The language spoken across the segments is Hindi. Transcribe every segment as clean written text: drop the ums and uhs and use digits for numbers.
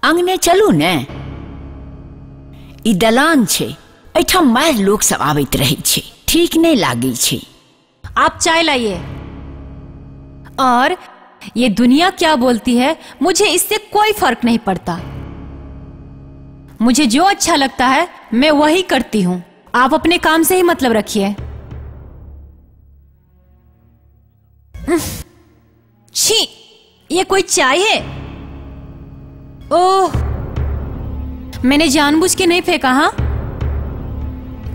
अंगने चलू ने। ई दलान छे, एठाम मार लोग सब आवित रहे छे, ठीक नहीं लागी छे। आप चाय लाइए। और ये दुनिया क्या बोलती है मुझे इससे कोई फर्क नहीं पड़ता। मुझे जो अच्छा लगता है मैं वही करती हूँ। आप अपने काम से ही मतलब रखिए। छी, ये कोई चाय है? ओह, मैंने जानबूझ के नहीं फेंका। हाँ,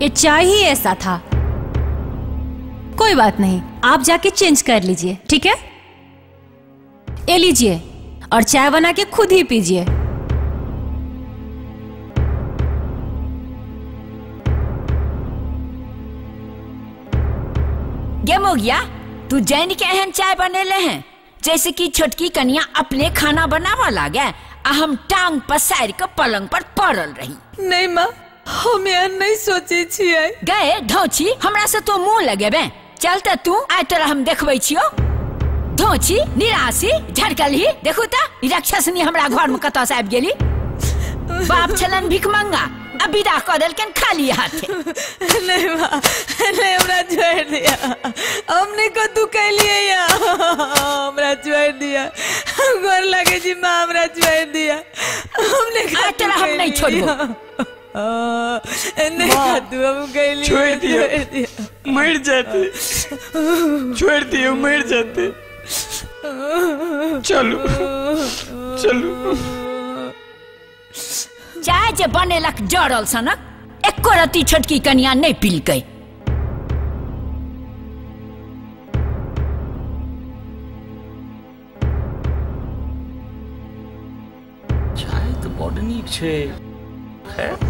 ये चाय ही ऐसा था। कोई बात नहीं, आप जाके चेंज कर लीजिए, ठीक है? ये लीजिए और चाय बना के खुद ही पीजिए। गेम हो गया। तू जैन के एहन चाय बनेले हैं जैसे कि छोटकी कन्या अपने खाना बनावा लागे, हम टांग पसार के पलंग पर पड़ल रही। नहीं माँ, हम यार नहीं सोचे छिए। गए धोची, हमरा से तो मुंह लगेबे। चलते तू आय तोरा हम देखबै छियो। धोची निराशी झड़कल ही देखू त राक्षसनी हमरा घर में कत से आबि गेली। बाप छलन भिख मंगा, अब विदा क देलकन खाली हाथे। नहीं माँ, नहीं, हमरा छोड़ दिया। हमने को तू कहलिए या हमरा छोड़ दिया। गोर लगे जी माँ, हमरा छोड़ दिया। हमने को तेरा हम नहीं छोड़बो। नहीं तू हम कहलिए छोड़ दिया, मर जाते। छोड़ दिया, मर जाते। चलो चलो। चाय जे बनेलक जड़ल सनक, एको रती छोटकी कन्या नहीं पीलकै। चाय तो बड़ नीक छै।